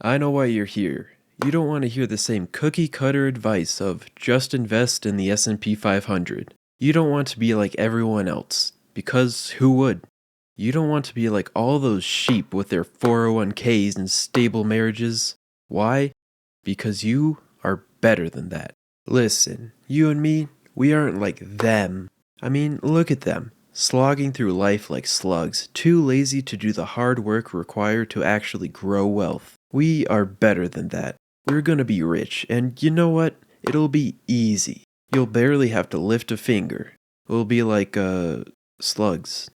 I know why you're here. You don't want to hear the same cookie-cutter advice of just invest in the S&P 500. You don't want to be like everyone else, because who would? You don't want to be like all those sheep with their 401ks and stable marriages. Why? Because you are better than that. Listen, you and me, we aren't like them. I mean, look at them, slogging through life like slugs, too lazy to do the hard work required to actually grow wealth. We are better than that. We're gonna be rich, and you know what? It'll be easy. You'll barely have to lift a finger. It'll be like, slugs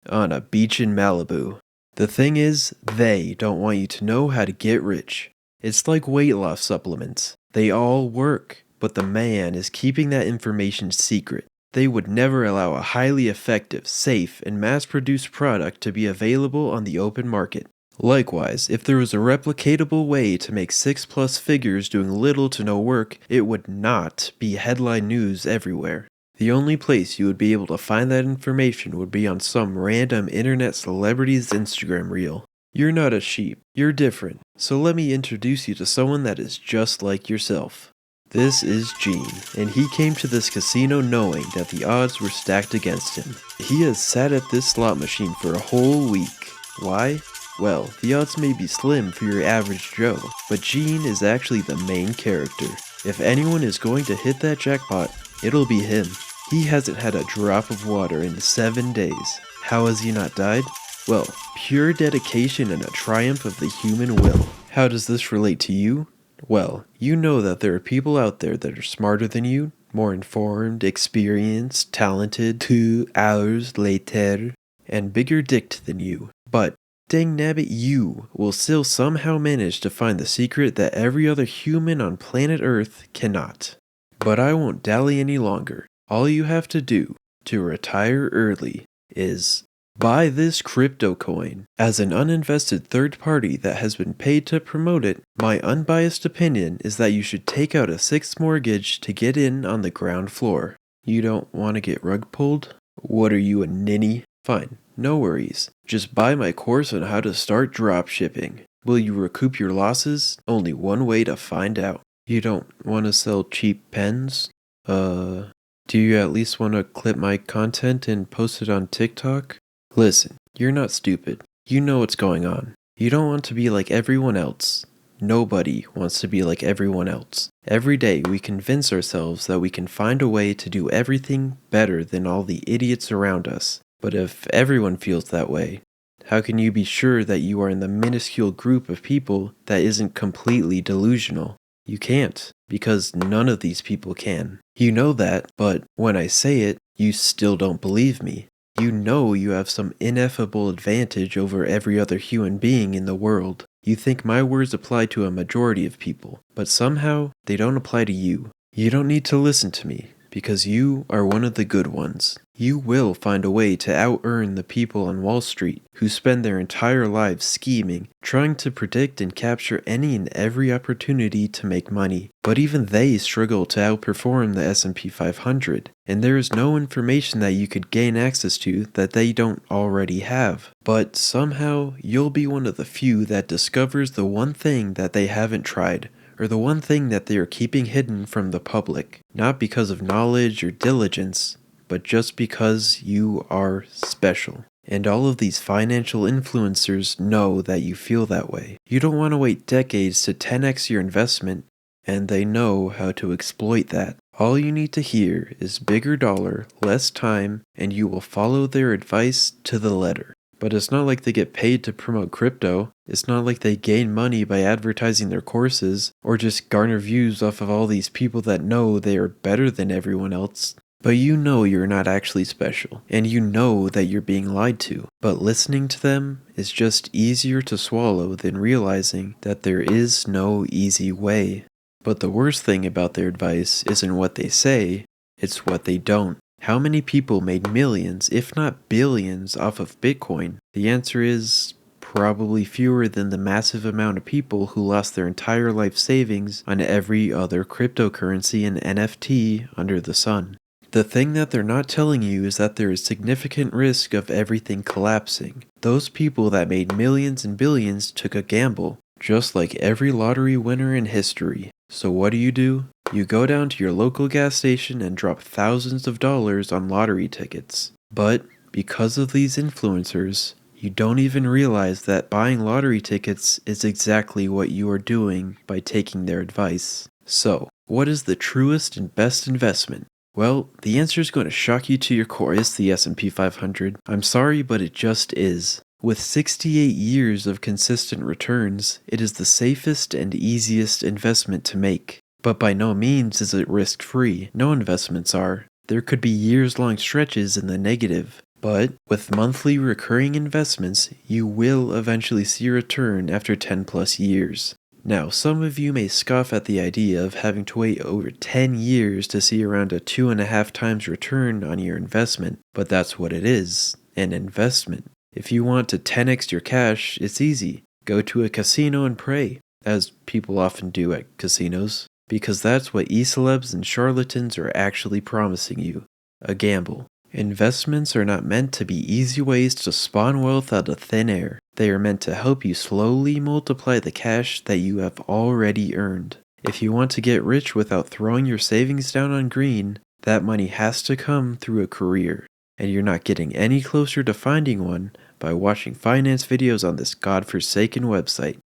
on a beach in Malibu. The thing is, they don't want you to know how to get rich. It's like weight loss supplements. They all work, but the man is keeping that information secret. They would never allow a highly effective, safe, and mass-produced product to be available on the open market. Likewise, if there was a replicatable way to make 6+ figures doing little to no work, it would not be headline news everywhere. The only place you would be able to find that information would be on some random internet celebrity's Instagram reel. You're not a sheep, you're different, so let me introduce you to someone that is just like yourself. This is Gene, and he came to this casino knowing that the odds were stacked against him. He has sat at this slot machine for a whole week. Why? Well, the odds may be slim for your average Joe, but Gene is actually the main character. If anyone is going to hit that jackpot, it'll be him. He hasn't had a drop of water in 7 days. How has he not died? Well, pure dedication and a triumph of the human will. How does this relate to you? Well, you know that there are people out there that are smarter than you, more informed, experienced, talented, 2 hours later, and bigger dicked than you. But dang nabbit, you will still somehow manage to find the secret that every other human on planet Earth cannot. But I won't dally any longer. All you have to do to retire early is buy this crypto coin. As an uninvested third party that has been paid to promote it, my unbiased opinion is that you should take out a 6th mortgage to get in on the ground floor. You don't want to get rug pulled? What are you, a ninny? Fine, no worries. Just buy my course on how to start drop shipping. Will you recoup your losses? Only one way to find out. You don't want to sell cheap pens? Do you at least want to clip my content and post it on TikTok? Listen, you're not stupid. You know what's going on. You don't want to be like everyone else. Nobody wants to be like everyone else. Every day we convince ourselves that we can find a way to do everything better than all the idiots around us. But if everyone feels that way, how can you be sure that you are in the minuscule group of people that isn't completely delusional? You can't, because none of these people can. You know that, but when I say it, you still don't believe me. You know you have some ineffable advantage over every other human being in the world. You think my words apply to a majority of people, but somehow they don't apply to you. You don't need to listen to me, because you are one of the good ones. You will find a way to out-earn the people on Wall Street who spend their entire lives scheming, trying to predict and capture any and every opportunity to make money. But even they struggle to outperform the S&P 500, and there is no information that you could gain access to that they don't already have. But somehow, you'll be one of the few that discovers the one thing that they haven't tried, or the one thing that they are keeping hidden from the public, not because of knowledge or diligence, but just because you are special. And all of these financial influencers know that you feel that way. You don't want to wait decades to 10x your investment, and they know how to exploit that. All you need to hear is bigger dollar, less time, and you will follow their advice to the letter. But it's not like they get paid to promote crypto. It's not like they gain money by advertising their courses, or just garner views off of all these people that know they are better than everyone else. But you know you're not actually special, and you know that you're being lied to. But listening to them is just easier to swallow than realizing that there is no easy way. But the worst thing about their advice isn't what they say, it's what they don't. How many people made millions, if not billions, off of Bitcoin? The answer is probably fewer than the massive amount of people who lost their entire life savings on every other cryptocurrency and NFT under the sun. The thing that they're not telling you is that there is significant risk of everything collapsing. Those people that made millions and billions took a gamble, just like every lottery winner in history. So what do? You go down to your local gas station and drop thousands of dollars on lottery tickets. But because of these influencers, you don't even realize that buying lottery tickets is exactly what you are doing by taking their advice. So, what is the truest and best investment? Well, the answer is going to shock you to your core. It's the S&P 500. I'm sorry, but it just is. With 68 years of consistent returns, it is the safest and easiest investment to make. But by no means is it risk-free. No investments are. There could be years-long stretches in the negative. But with monthly recurring investments, you will eventually see a return after 10 plus years. Now, some of you may scoff at the idea of having to wait over 10 years to see around a 2.5 times return on your investment, but that's what it is, an investment. If you want to 10x your cash, it's easy. Go to a casino and pray, as people often do at casinos, because that's what e-celebs and charlatans are actually promising you, a gamble. Investments are not meant to be easy ways to spawn wealth out of thin air. They are meant to help you slowly multiply the cash that you have already earned. If you want to get rich without throwing your savings down on green, that money has to come through a career. And you're not getting any closer to finding one by watching finance videos on this godforsaken website.